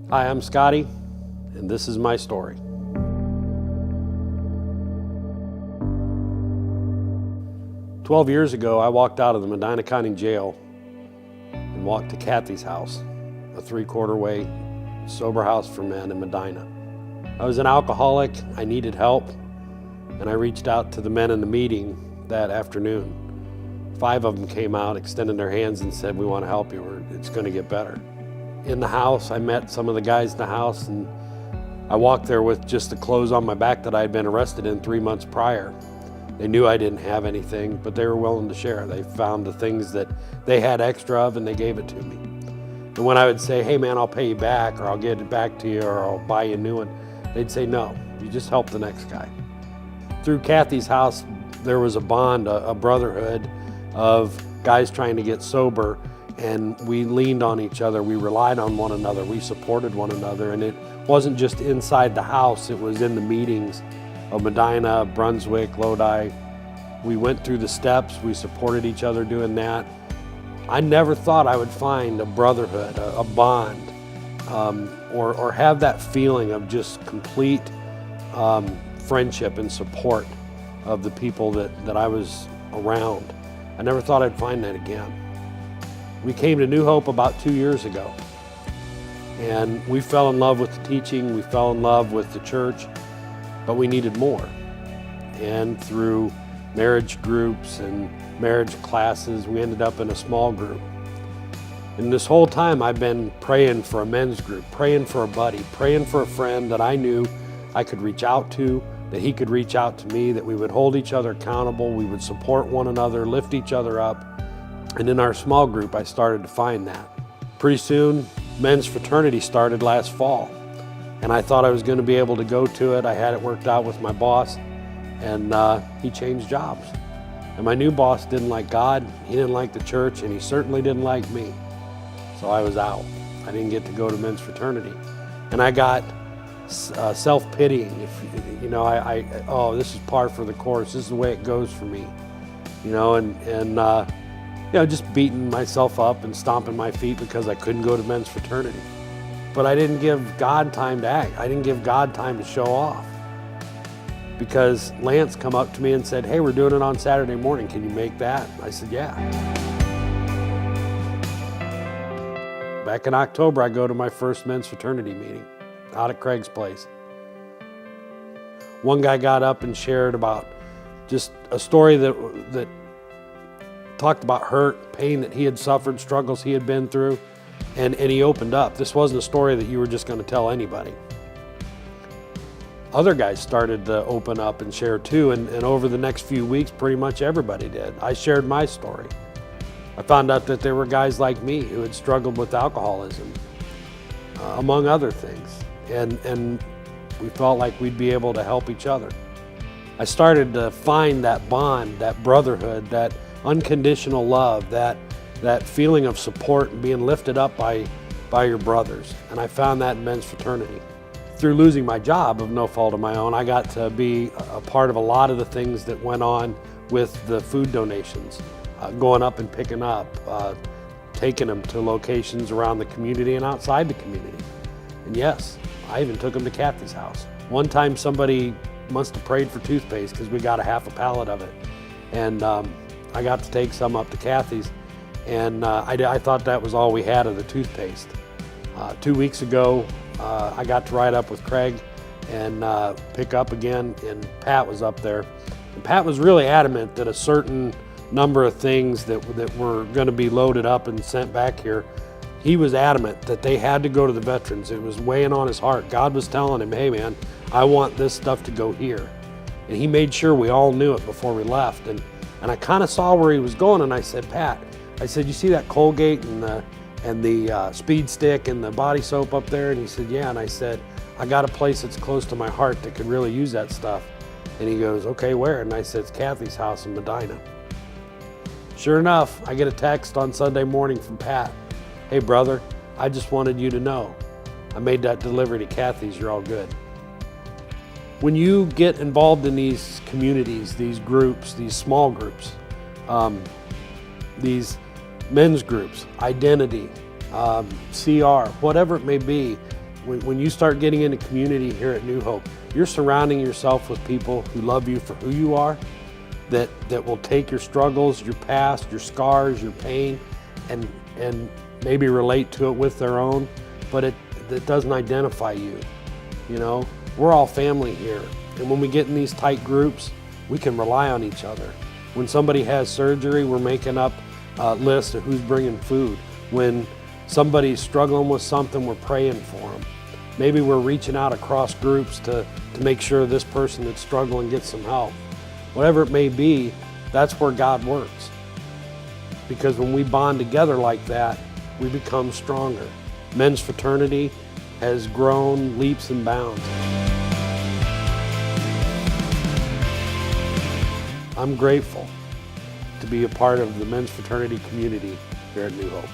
Hi, I'm Scotty, and this is my story. "12 years ago, I walked out of the Medina County Jail and walked to Kathy's house, a 3/4 way sober house for men in Medina. I was an alcoholic, I needed help, and I reached out to the men in the meeting that afternoon. 5 of them came out, extended their hands and said, "We want to help you, it's going to get better." In the house, I met some of the guys in the house, and I walked there with just the clothes on my back that I had been arrested in 3 months prior. They knew I didn't have anything, but they were willing to share. They found the things that they had extra of and they gave it to me. And when I would say, "Hey man, I'll pay you back," or "I'll get it back to you," or "I'll buy you a new one," they'd say, "No, you just help the next guy." Through Kathy's house, there was a bond, a brotherhood of guys trying to get sober, and we leaned on each other, we relied on one another, we supported one another, and it wasn't just inside the house, it was in the meetings of Medina, Brunswick, Lodi. We went through the steps, we supported each other doing that. I never thought I would find a brotherhood, a bond, or have that feeling of just complete friendship and support of the people that I was around. I never thought I'd find that again. We came to New Hope about 2 years ago, and we fell in love with the teaching, we fell in love with the church, but we needed more. And through marriage groups and marriage classes, we ended up in a small group. And this whole time I've been praying for a men's group, praying for a buddy, praying for a friend that I knew I could reach out to, that he could reach out to me, that we would hold each other accountable, we would support one another, lift each other up. And in our small group, I started to find that. Pretty soon, men's fraternity started last fall. And I thought I was going to be able to go to it. I had it worked out with my boss, and he changed jobs. And my new boss didn't like God, he didn't like the church, and he certainly didn't like me. So I was out. I didn't get to go to men's fraternity. And I got self-pitying. Oh, this is par for the course. This is the way it goes for me. Just beating myself up and stomping my feet because I couldn't go to men's fraternity. But I didn't give God time to act. I didn't give God time to show off. Because Lance come up to me and said, "Hey, we're doing it on Saturday morning. Can you make that?" I said, "Yeah." Back in October, I go to my first men's fraternity meeting out at Craig's place. One guy got up and shared about just a story that talked about hurt, pain that he had suffered, struggles he had been through, and he opened up. This wasn't a story that you were just going to tell anybody. Other guys started to open up and share too, and over the next few weeks, pretty much everybody did. I shared my story. I found out that there were guys like me who had struggled with alcoholism, among other things, and we felt like we'd be able to help each other. I started to find that bond, that brotherhood, that unconditional love, that feeling of support and being lifted up by your brothers. And I found that in men's fraternity. Through losing my job of no fault of my own, I got to be a part of a lot of the things that went on with the food donations, going up and picking up, taking them to locations around the community and outside the community. And yes, I even took them to Kathy's house. One time somebody must have prayed for toothpaste because we got a half a pallet of it. And I got to take some up to Kathy's, and I thought that was all we had of the toothpaste. 2 weeks ago, I got to ride up with Craig and pick up again, and Pat was up there. And Pat was really adamant that a certain number of things that were going to be loaded up and sent back here, he was adamant that they had to go to the veterans. It was weighing on his heart. God was telling him, "Hey man, I want this stuff to go here." And he made sure we all knew it before we left. And I kind of saw where he was going, and I said, "Pat," I said, "you see that Colgate and the Speed Stick and the body soap up there?" And he said, "Yeah." And I said, "I got a place that's close to my heart that could really use that stuff." And he goes, "Okay, where?" And I said, "It's Kathy's house in Medina." Sure enough, I get a text on Sunday morning from Pat. "Hey brother, I just wanted you to know, I made that delivery to Kathy's, you're all good." When you get involved in these communities, these groups, these small groups, these men's groups, identity, CR, whatever it may be, When you start getting into community here at New Hope, you're surrounding yourself with people who love you for who you are, that will take your struggles, your past, your scars, your pain, and maybe relate to it with their own, but it doesn't identify you. You know, we're all family here. And when we get in these tight groups, we can rely on each other. When somebody has surgery, we're making up a list of who's bringing food. When somebody's struggling with something, we're praying for them. Maybe we're reaching out across groups to make sure this person that's struggling gets some help. Whatever it may be, that's where God works. Because when we bond together like that, we become stronger. Men's fraternity has grown leaps and bounds. I'm grateful to be a part of the men's fraternity community here at New Hope.